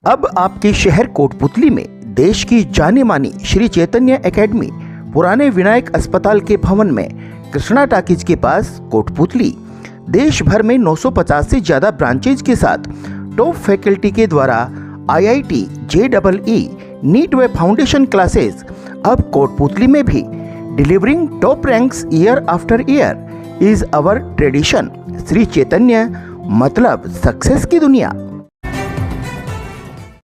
अब आपके शहर कोटपुतली में देश की जाने मानी श्री चैतन्य एकेडमी पुराने विनायक अस्पताल के भवन में कृष्णा टॉकीज के पास कोटपुतली देश भर में 950 से ज्यादा ब्रांचेज के साथ टॉप फैकल्टी के द्वारा IIT, JEE, नीट व फाउंडेशन क्लासेस अब कोटपुतली में भी delivering top ranks year after year is our tradition. Shri Chaitanya मतलब सक्सेस की दुनिया।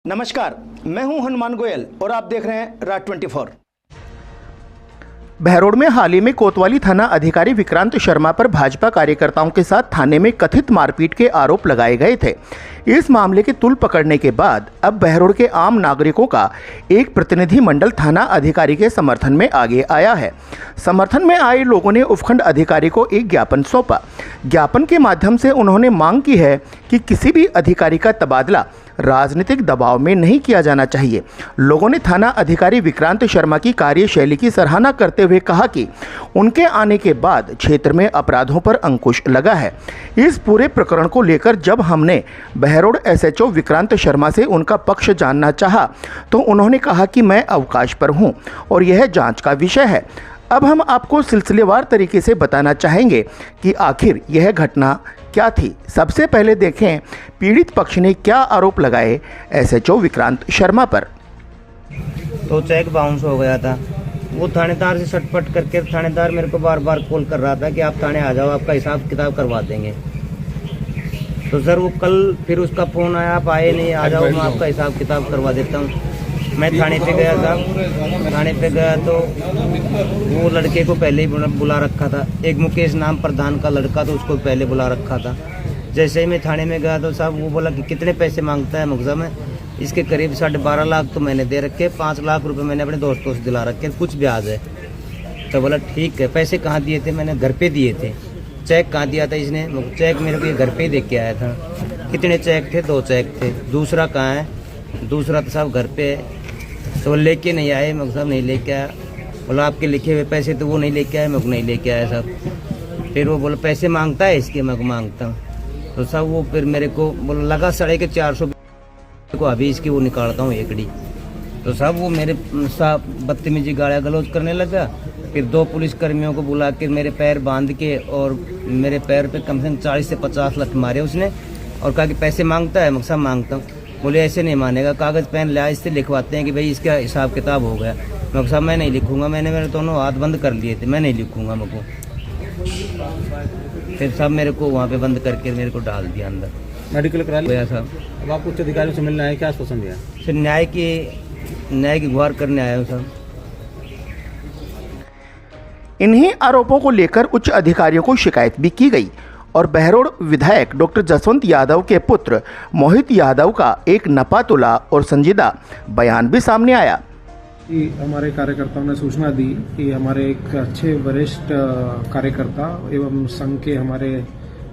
नमस्कार, मैं हूं हनुमान गोयल और आप देख रहे हैं राज 24। बहरोड में हाल ही में कोतवाली थाना अधिकारी विक्रांत शर्मा पर भाजपा कार्यकर्ताओं के साथ थाने में कथित मारपीट के आरोप लगाए गए थे। इस मामले के तुल पकड़ने के बाद अब बहरोड के आम नागरिकों का एक प्रतिनिधि मंडल थाना अधिकारी के समर्थन में आगे आया है। समर्थन में आए लोगों ने उपखंड अधिकारी को एक ज्ञापन सौंपा। ज्ञापन के माध्यम से उन्होंने मांग की है कि किसी भी अधिकारी का तबादला राजनीतिक दबाव में नहीं किया जाना चाहिए। लोगों ने थाना अधिकारी विक्रांत शर्मा की कार्यशैली की सराहना करते हुए कहा कि उनके आने के बाद क्षेत्र में अपराधों पर अंकुश लगा है। इस पूरे प्रकरण को लेकर जब हमने बहरोड SHO विक्रांत शर्मा से उनका पक्ष जानना चाहा तो उन्होंने कहा कि मैं अवकाश पर हूं और यह जांच का विषय है। अब हम आपको सिलसिलेवार तरीके से बताना चाहेंगे कि आखिर यह घटना क्या थी। सबसे पहले देखें पीड़ित पक्ष ने क्या आरोप लगाए SHO विक्रांत शर्मा पर। तो चेक बाउंस हो गया था। वो थानेदार से सटपट करके थानेदार मेरे को बार बार कॉल कर रहा था कि आप थाने आ जाओ, आपका हिसाब किताब करवा देंगे। तो सर वो कल फिर उसका फ़ोन आया, आप आए नहीं, आ जाओ मैं आपका हिसाब किताब करवा देता हूँ। मैं थाने पे गया था। थाने पे गया तो वो लड़के को पहले ही बुला रखा था। एक मुकेश नाम प्रधान का लड़का तो उसको पहले बुला रखा था। जैसे ही मैं थाने में गया तो साहब वो बोला कि कितने पैसे मांगता है मुकदमा में। इसके करीब 12.5 लाख तो मैंने दे रखे, 5 लाख रुपए मैंने अपने दोस्तों से दिला रखे, कुछ ब्याज है। तो बोला ठीक है। पैसे कहाँ दिए थे? मैंने घर पे दिए थे। चेक कहाँ दिया था इसने? चेक मेरे को ये घर पे ही दे के आया था। कितने चेक थे? 2 चेक थे। दूसरा कहाँ है? दूसरा तो साहब घर पे है। तो लेके नहीं आए, मैं साहब नहीं लेके आया। बोला आपके लिखे हुए पैसे तो वो नहीं लेके आए, मैं को नहीं लेके आया साहब। फिर वो बोला पैसे मांगता है इसके, मैं को मांगता हूँ। तो साहब वो फिर मेरे को बोला लगा 450 को अभी इसकी वो निकालता हूँ एकड़ी। तो साहब वो मेरे साहब बदतमीजी गालियाँ गलौज करने लगा। फिर 2 पुलिस कर्मियों को बुला के मेरे पैर बांध के और मेरे पैर पे कम से कम 40 से 50 लाख मारे उसने और कहा कि पैसे मांगता है। मैं साहब मांगता हूँ। बोले ऐसे नहीं मानेगा, कागज़ पेन लिया, इससे लिखवाते हैं कि भाई इसका हिसाब किताब हो गया। मैं साहब मैं नहीं लिखूंगा, मैंने मेरे दोनों हाथ बंद कर लिए थे, मैं नहीं लिखूंगा मेरे को। फिर साहब मेरे को वहाँ पे बंद करके मेरे को डाल दिया अंदर। मेडिकल करा लिया साहब। अब आप उच्च अधिकारियों से मिलने आए, क्या आश्वासन दिया? फिर न्याय की गुहार करने आया हूँ साहब। इन्हीं आरोपों को लेकर उच्च अधिकारियों को शिकायत भी की गई और बहरोड विधायक डॉक्टर जसवंत यादव के पुत्र मोहित यादव का एक नपातुला और संजीदा बयान भी सामने आया। हमारे कार्यकर्ताओं ने सूचना दी कि हमारे एक अच्छे वरिष्ठ कार्यकर्ता एवं संघ के हमारे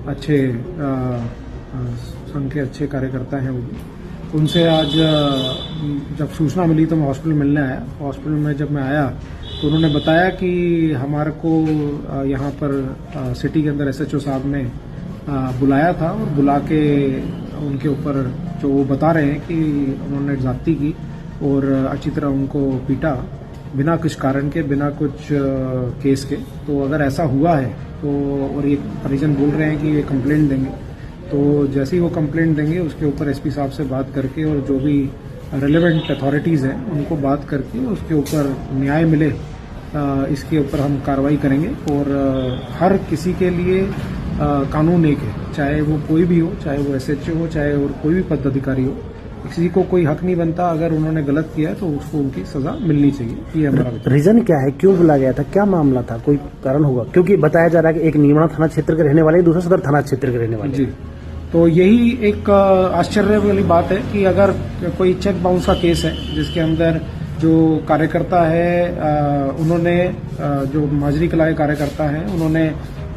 अच्छे कार्यकर्ता हैं, उनसे आज जब सूचना मिली तो मैं हॉस्पिटल मिलने आया। हॉस्पिटल में जब मैं आया तो उन्होंने बताया कि हमारे को यहाँ पर सिटी के अंदर SHO साहब ने बुलाया था और बुला के उनके ऊपर जो वो बता रहे हैं कि उन्होंने ज्यादती की और अच्छी तरह उनको पीटा बिना कुछ कारण के, बिना कुछ केस के। तो अगर ऐसा हुआ है तो और ये परिजन बोल रहे हैं कि ये कंप्लेंट देंगे, तो जैसे ही वो कंप्लेंट देंगे उसके ऊपर SP साहब से बात करके और जो भी रेलेवेंट अथॉरिटीज़ हैं उनको बात करके उसके ऊपर न्याय मिले, इसके ऊपर हम कार्रवाई करेंगे। और हर किसी के लिए कानून एक है, चाहे वो कोई भी हो, चाहे वो SHO हो, चाहे और कोई भी पदाधिकारी हो। किसी को कोई हक नहीं बनता, अगर उन्होंने गलत किया है तो उसको उनकी सजा मिलनी चाहिए। ये हमारा रीजन क्या है, क्यों बुला गया था, क्या मामला था, कोई कारण होगा? क्योंकि बताया जा रहा है कि एक नीमड़ा थाना क्षेत्र के रहने वाले, दूसरा सदर थाना क्षेत्र के रहने वाले। जी, तो यही एक आश्चर्य वाली बात है कि अगर कोई चेक बाउंस का केस है जिसके अंदर जो कार्यकर्ता है उन्होंने जो माजरी कला के कार्यकर्ता हैं उन्होंने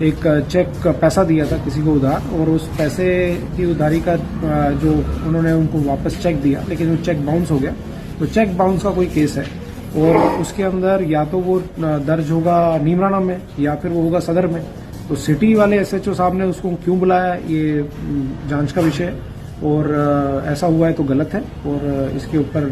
एक चेक पैसा दिया था किसी को उधार, और उस पैसे की उधारी का जो उन्होंने उनको वापस चेक दिया, लेकिन वो चेक बाउंस हो गया। तो चेक बाउंस का कोई केस है और उसके अंदर या तो वो दर्ज होगा नीमराना में या फिर वो होगा सदर में। तो सिटी वाले SHO साहब ने उसको क्यों बुलाया, ये जांच का विषय है। और ऐसा हुआ है तो गलत है और इसके ऊपर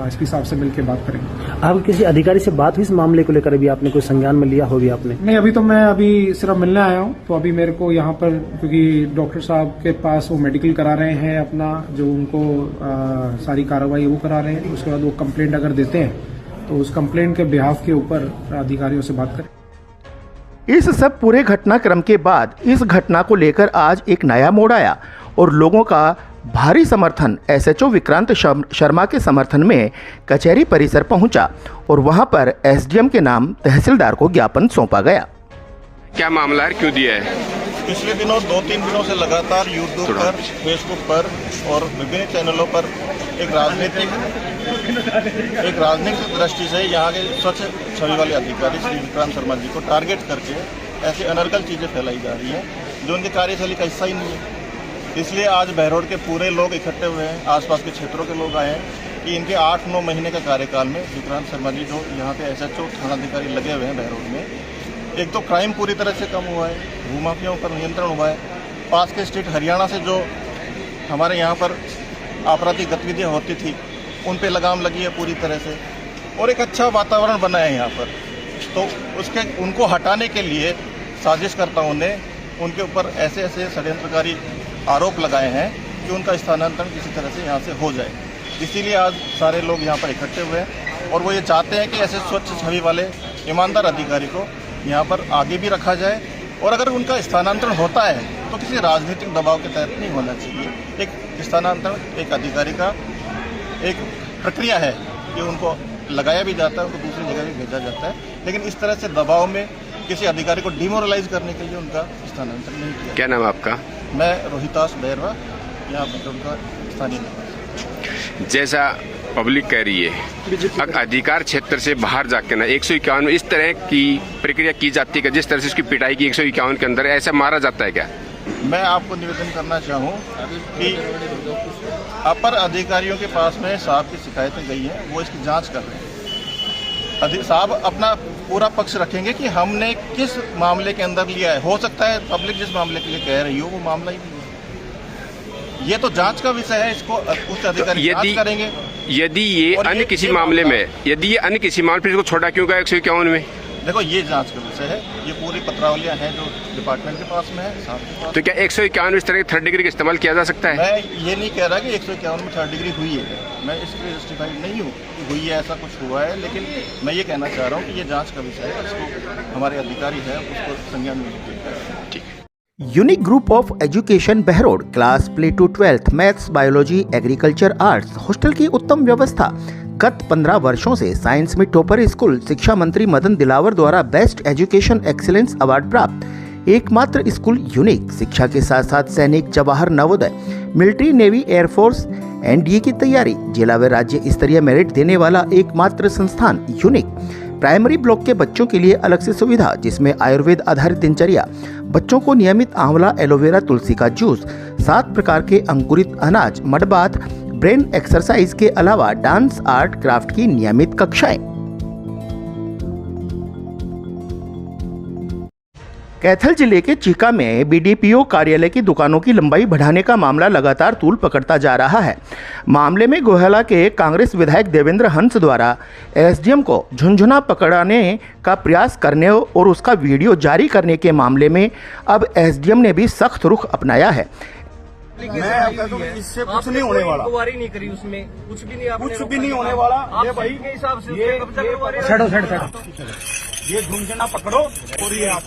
एसपी साहब से मिलकर बात करेंगे। आप किसी अधिकारी से बात हुई इस मामले को लेकर? अभी आपने कोई संज्ञान में लिया होगी आपने? नहीं, अभी तो मैं सिर्फ मिलने आया हूँ। तो अभी मेरे को यहाँ पर, क्योंकि डॉक्टर साहब के पास वो मेडिकल करा रहे हैं अपना, जो उनको सारी कार्रवाई वो करा रहे हैं। उसके बाद वो कंप्लेंट अगर देते हैं तो उस कंप्लेंट के बिहाफ के ऊपर अधिकारियों से बात करें। इस सब पूरे घटनाक्रम के बाद इस घटना को लेकर आज एक नया मोड़ आया और लोगों का भारी समर्थन एसएचओ विक्रांत शर्मा के समर्थन में कचहरी परिसर पहुंचा और वहां पर एसडीएम के नाम तहसीलदार को ज्ञापन सौंपा गया। क्या मामला है, क्यों दिया है? पिछले दिनों 2-3 दिनों से लगातार यूट्यूब पर, फेसबुक पर और विभिन्न चैनलों पर एक राजनीतिक दृष्टि से यहाँ के स्वच्छ छवि वाले अधिकारी श्री विक्रांत शर्मा जी को टारगेट करके ऐसी अनर्गल चीज़ें फैलाई जा रही हैं जो उनकी कार्यशैली का हिस्सा ही नहीं है। इसलिए आज बहरोड के पूरे लोग इकट्ठे हुए हैं, आसपास के क्षेत्रों के लोग आए हैं कि इनके 8-9 महीने का कार्यकाल में विक्रांत शर्मा जी जो यहाँ पे एसएचओ थानाधिकारी लगे हुए हैं बहरोड में, एक तो क्राइम पूरी तरह से कम हुआ है, भूमाफियाओं पर नियंत्रण हुआ है, पास के स्टेट हरियाणा से जो हमारे यहाँ पर आपराधिक गतिविधियाँ होती थी उन पर लगाम लगी है पूरी तरह से, और एक अच्छा वातावरण बना है यहाँ पर। तो उनको हटाने के लिए साजिशकर्ताओं ने उनके ऊपर ऐसे ऐसे षड्यंत्रकारी आरोप लगाए हैं कि उनका स्थानांतरण किसी तरह से यहाँ से हो जाए। इसीलिए आज सारे लोग यहाँ पर इकट्ठे हुए हैं और वो ये चाहते हैं कि ऐसे स्वच्छ छवि वाले ईमानदार अधिकारी को यहाँ पर आगे भी रखा जाए, और अगर उनका स्थानांतरण होता है तो किसी राजनीतिक दबाव के तहत नहीं होना चाहिए। एक स्थानांतरण एक अधिकारी का एक प्रक्रिया है कि उनको लगाया भी जाता है, उनको दूसरी जगह भी भेजा जाता है, लेकिन इस तरह से दबाव में किसी अधिकारी को डिमोरलाइज करने के लिए उनका स्थानांतरण नहीं किया। क्या नाम है आपका? मैं रोहितास बैरवा, यहाँ पर उनका स्थानीय निवासी। जैसा पब्लिक कह रही है अधिकार क्षेत्र से बाहर जाके ना 151 में इस तरह की प्रक्रिया की जाती है, जिस तरह से उसकी पिटाई की 151 के अंदर ऐसा मारा जाता है क्या? मैं आपको निवेदन करना चाहूँ कि अपर अधिकारियों के पास में साहब की शिकायतें गई हैं, वो इसकी जांच कर रहे हैं। साहब अपना पूरा पक्ष रखेंगे कि हमने किस मामले के अंदर लिया है। हो सकता है पब्लिक जिस मामले के लिए कह रही हो वो मामला ही नहीं है। ये तो जांच का विषय है, इसको उच्च अधिकारी जांच करेंगे। यदि ये अन्य किसी मामले में, यदि ये अन्य किसी मामले पर इसको छोड़ा क्यों गया 151 में? देखो, ये जांच का विषय है, ये पूरी पत्रावलियां हैं जो डिपार्टमेंट के पास में है, साहब के पास। तो क्या 151 इस तरह की 3rd डिग्री का इस्तेमाल किया जा सकता है? मैं ये नहीं कह रहा कि 151 में 3rd डिग्री हुई है, मैं इसके जस्टिफाइड नहीं हूँ कि हुई है, ऐसा कुछ हुआ है, लेकिन मैं ये कहना चाह रहा हूँ कि ये जांच का विषय है, इसको हमारे अधिकारी है उसको संज्ञान में लीजिए। ठीक। Unique group of education Behror class play to 12th maths, biology, agriculture, arts hostel की उत्तम व्यवस्था। गत 15 वर्षों से साइंस में टॉपर स्कूल, शिक्षा मंत्री मदन दिलावर द्वारा बेस्ट एजुकेशन एक्सीलेंस अवार्ड प्राप्त एकमात्र स्कूल यूनिक। शिक्षा के साथ साथ सैनिक, Jawahar Navodaya, military, navy, air force, NDA की तैयारी, जिला व राज्य स्तरीय मेरिट देने वाला एकमात्र संस्थान यूनिक। प्राइमरी ब्लॉक के बच्चों के लिए अलग से सुविधा, जिसमें आयुर्वेद आधारित दिनचर्या, बच्चों को नियमित आंवला, एलोवेरा, तुलसी का जूस, 7 प्रकार के अंकुरित अनाज, मड बाथ, ब्रेन एक्सरसाइज के अलावा डांस, आर्ट, क्राफ्ट की नियमित कक्षाएं। कैथल जिले के चीका में बीडीपीओ कार्यालय की दुकानों की लंबाई बढ़ाने का मामला लगातार तूल पकड़ता जा रहा है। मामले में गोहला के कांग्रेस विधायक देवेंद्र हंस द्वारा एसडीएम को झुंझुना पकड़ाने का प्रयास करने और उसका वीडियो जारी करने के मामले में अब एसडीएम ने भी सख्त रुख अपनाया है। मैं आपका तो इससे कुछ नहीं होने वाला, इंक्वायरी नहीं करी उसमें, कुछ भी नहीं, कुछ भी नहीं होने वाला। ये भाई के हिसाब से ये झुंझुना पकड़ो और ये आप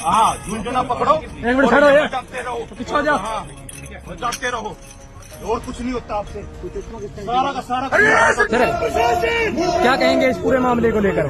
हाँ झुंझुना पकड़ो, जाते रहो, पीछे जाओ, जाते रहो, और कुछ नहीं होता आपसे, सारा का सारा। क्या कहेंगे इस पूरे मामले को लेकर?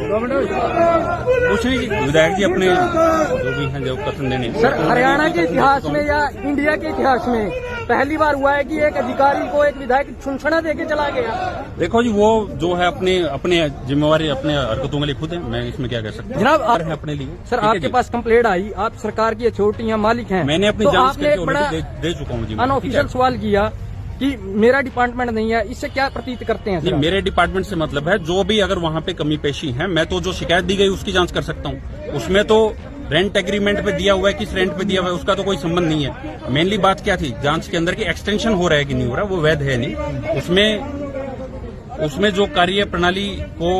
कुछ नहीं, विधायक जी अपने जो भी हैं जो कथन देने। सर, हरियाणा के इतिहास में या इंडिया के इतिहास में पहली बार हुआ है कि एक अधिकारी को एक विधायक छुनछना देके चला गया। देखो जी, वो जो है अपने जिम्मेवारी अपने हरकतों के लिए खुद है, मैं इसमें क्या कह सकता हूँ। जनाब, आप है अपने लिए। सर, आपके पास कंप्लेंट आई, आप सरकार की अथॉरिटी मालिक हैं, मैंने अपनी तो जांच आपने एक बड़ा दे चुका हूँ जी। अनऑफिशियल सवाल किया कि मेरा डिपार्टमेंट नहीं है, इससे क्या प्रतीत करते हैं? मेरे डिपार्टमेंट से मतलब है जो भी अगर वहाँ पे कमी पेशी है, मैं तो जो शिकायत दी गई उसकी जांच कर सकता हूँ। उसमें तो रेंट एग्रीमेंट पे दिया हुआ है, किस रेंट पे दिया हुआ है, उसका तो कोई संबंध नहीं है। मेनली बात क्या थी जांच के अंदर की, एक्सटेंशन हो रहा है कि नहीं हो रहा, वो वैध है नहीं। उसमें जो कार्य प्रणाली को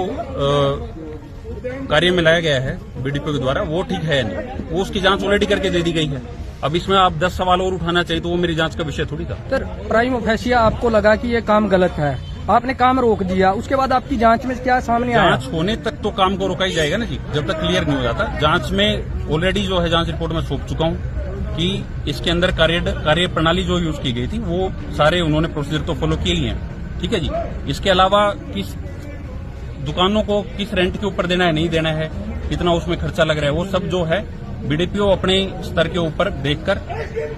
कार्य में लाया गया है बीडीपीओ के द्वारा, वो ठीक है नहीं, वो उसकी जांच ऑलरेडी करके दे दी गई है। अब इसमें आप 10 सवाल और उठाना चाहिए तो वो मेरी जांच का विषय थोड़ी था। सर प्राइम फेशिया आपको लगा कि ये काम गलत है, आपने काम रोक दिया, उसके बाद आपकी जांच में क्या सामने आया? जांच होने तक तो काम को रोका ही जाएगा ना जी, जब तक क्लियर नहीं हो जाता। जांच में ऑलरेडी जो है जांच रिपोर्ट में सौंप चुका हूं कि इसके अंदर कार्य प्रणाली जो यूज की गई थी वो सारे उन्होंने प्रोसीजर तो फॉलो किए ही हैं, ठीक है जी। इसके अलावा किस दुकानों को किस रेंट के ऊपर देना है, नहीं देना है, कितना उसमें खर्चा लग रहा है, वो सब जो है बीडीपीओ अपने स्तर के ऊपर देखकर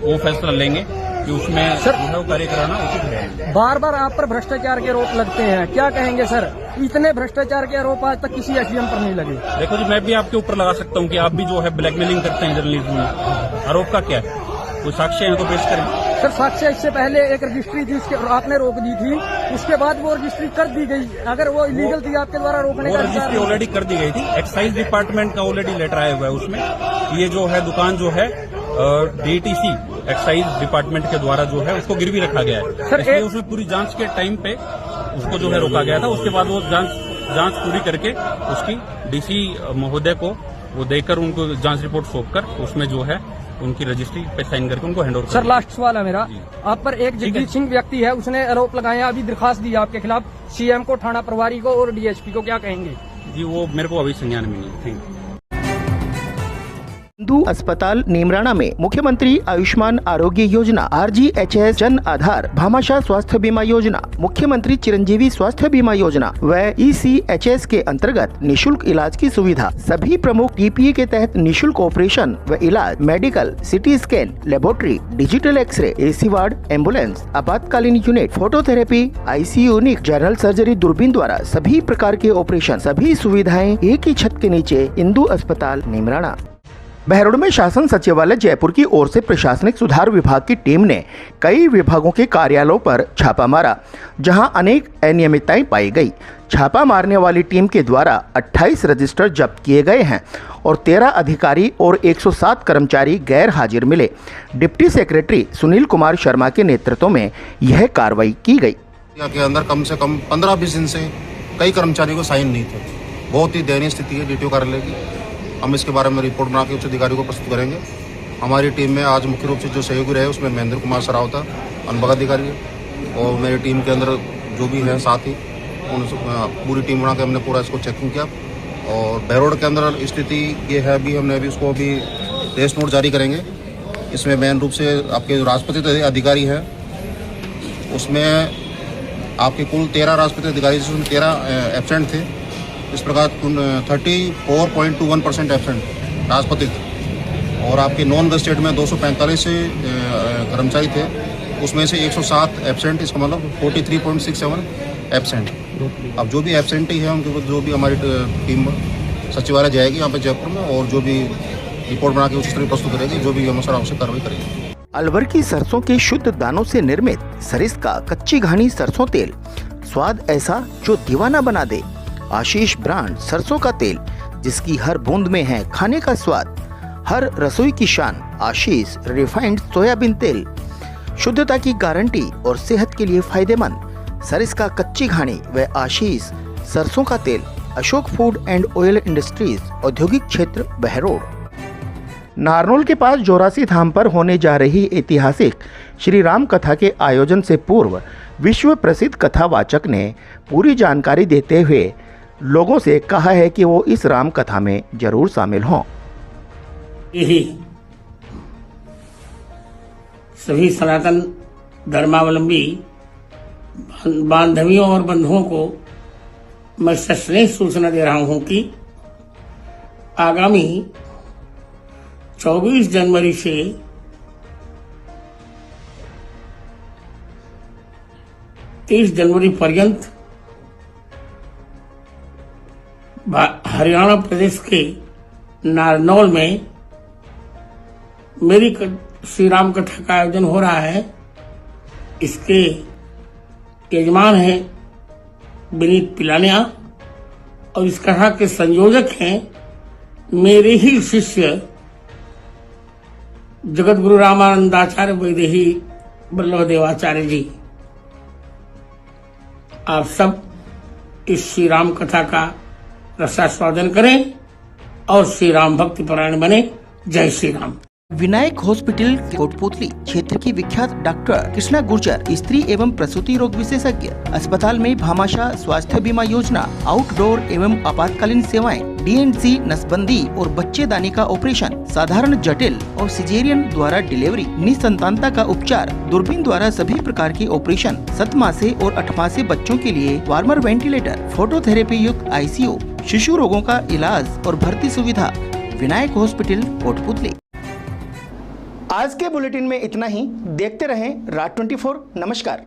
वो फैसला लेंगे कि उसमें जो है वो कार्य कराना उचित है। बार बार आप पर भ्रष्टाचार के आरोप लगते हैं, क्या कहेंगे सर? इतने भ्रष्टाचार के आरोप आज तक किसी एसडीएम पर नहीं लगे। देखो जी, मैं भी आपके ऊपर लगा सकता हूं कि आप भी जो है ब्लैकमेलिंग करते हैं जर्नलिज्म में। आरोप का क्या है? कोई साक्ष्य है तो पेश करें। सर साक्ष्य इससे पहले एक रजिस्ट्री थी, उसके आपने रोक दी थी, उसके बाद वो रजिस्ट्री कर दी गई। अगर वो इलीगल थी आपके द्वारा रोकने वो का, रजिस्ट्री ऑलरेडी कर दी गई थी। एक्साइज डिपार्टमेंट का ऑलरेडी लेटर आया हुआ है उसमें, ये जो है दुकान जो है डीटीसी एक्साइज डिपार्टमेंट के द्वारा जो है उसको गिरवी रखा गया है, इसलिए उसमें पूरी जांच के टाइम पे उसको जो है रोका गया था। उसके बाद वो जांच पूरी करके उसकी डीसी महोदय को वो देकर उनको जांच रिपोर्ट सौंपकर उसमें जो है उनकी रजिस्ट्री पे साइन करके उनको हैंड ओवर। सर लास्ट सवाल है मेरा, आप पर एक जगजीत सिंह व्यक्ति है, उसने आरोप लगाए, अभी दरखास्त दी आपके खिलाफ, सीएम को, थाना प्रभारी को और डीएसपी को, क्या कहेंगे? जी वो मेरे को अभी संज्ञान में नहीं है। Thank you. हिंदू अस्पताल नीमराना में मुख्यमंत्री आयुष्मान आरोग्य योजना, आरजीएचएस जन आधार, भामाशाह स्वास्थ्य बीमा योजना, मुख्यमंत्री चिरंजीवी स्वास्थ्य बीमा योजना व ईसीएचएस के अंतर्गत निशुल्क इलाज की सुविधा, सभी प्रमुख टीपीए के तहत निशुल्क ऑपरेशन व इलाज, medical, CT scan, laboratory, digital X-ray, AC ward, ambulance, आपातकालीन unit, phototherapy, ICU unit, general surgery, दूरबीन द्वारा सभी प्रकार के ऑपरेशन, सभी सुविधाएं एक ही छत के नीचे। हिंदू अस्पताल नीमराना। बहरोड में शासन सचिवालय जयपुर की ओर से प्रशासनिक सुधार विभाग की टीम ने कई विभागों के कार्यालयों पर छापा मारा, जहां अनेक अनियमितताएं पाई गई। छापा मारने वाली टीम के द्वारा 28 रजिस्टर जब्त किए गए हैं और 13 अधिकारी और 107 कर्मचारी गैर हाजिर मिले। डिप्टी सेक्रेटरी सुनील कुमार शर्मा के नेतृत्व में यह कार्रवाई की गई। के अंदर कम से कम 15-20 दिन से कई कर्मचारियों को साइन नहीं थे। बहुत ही दयनीय स्थिति है डीटीओ कार्यालय की। हम इसके बारे में रिपोर्ट बना के उच्च अधिकारी को प्रस्तुत करेंगे। हमारी टीम में आज मुख्य रूप से जो सहयोगी रहे उसमें महेंद्र कुमार सरावता अनुभाग अधिकारी है और मेरी टीम के अंदर जो भी है साथी, उन पूरी टीम बना के हमने पूरा इसको चेकिंग किया। और बहरोड के अंदर स्थिति ये है, अभी हमने उसको रेस्ट नोट जारी करेंगे। इसमें मेन रूप से आपके जो राजपत्रित अधिकारी हैं उसमें आपके कुल 13 राजपत्रित अधिकारी, जिसमें 13 एब्सेंट थे। इस प्रकार 34.21% एब्सेंट राजपत्रित, और आपके नॉन गस्टेड में 245 से कर्मचारी थे, उसमें से 107 एब्सेंट, इसका मतलब 43.67 एब्सेंट। अब जो भी एब्सेंटी है उनके जो भी हमारी टीम सचिवालय जाएगी यहाँ पे जयपुर में और जो भी रिपोर्ट बना के उस तरह प्रस्तुत करेगी, जो भी अनुसार आवश्यक कार्रवाई करेगी। अलवर की सरसों के शुद्ध दानों से निर्मित सरिस्का कच्ची घानी सरसों तेल, स्वाद ऐसा जो दीवाना बना दे। आशीष ब्रांड सरसों का तेल, जिसकी हर बूंद में है खाने का स्वाद, हर रसोई की शान। आशीष रिफाइंड सोयाबीन तेल, शुद्धता की गारंटी और सेहत के लिए फायदेमंद। सरिस्का कच्ची घानी व आशीष सरसों का तेल। Ashok food and oil industries, औद्योगिक क्षेत्र, बहरोड। नारनौल के पास जोरासी धाम पर होने जा रही ऐतिहासिक श्री राम कथा के आयोजन से पूर्व विश्व प्रसिद्ध कथावाचक ने पूरी जानकारी देते हुए लोगों से कहा है कि वो इस राम कथा में जरूर शामिल हों। यही सभी सनातन धर्मावलंबी बांधवियों और बंधुओं को मैं सस्नेह सूचना दे रहा हूं कि आगामी 24 जनवरी से 30 जनवरी पर्यंत हरियाणा प्रदेश के नारनौल में मेरी श्री राम कथा का आयोजन हो रहा है। इसके यजमान हैं विनीत पिलानिया और इस कथा के संयोजक हैं मेरे ही शिष्य जगत गुरु रामानंदाचार्य वैदेही वल्लभ देवाचार्य जी, आप सब इस श्री राम कथा का रसास्वादन करें और श्री राम भक्ति परायण बने। जय श्री राम। विनायक हॉस्पिटल कोटपुतली क्षेत्र की विख्यात डॉक्टर कृष्णा गुर्जर, स्त्री एवं प्रसूति रोग विशेषज्ञ। अस्पताल में भामाशाह स्वास्थ्य बीमा योजना, आउटडोर एवं आपातकालीन सेवाएं, DNC नसबंदी और बच्चेदानी का ऑपरेशन, साधारण जटिल और सिजेरियन द्वारा डिलीवरी, निसंतानता का उपचार, दूरबीन द्वारा सभी प्रकार के ऑपरेशन, 7 मासे और 8 मासे बच्चों के लिए वार्मर वेंटिलेटर, फोटोथेरेपी युक्त ICU, शिशु रोगों का इलाज और भर्ती सुविधा। विनायक हॉस्पिटल कोटपुतली। आज के बुलेटिन में इतना ही। देखते रहें राज 24। नमस्कार।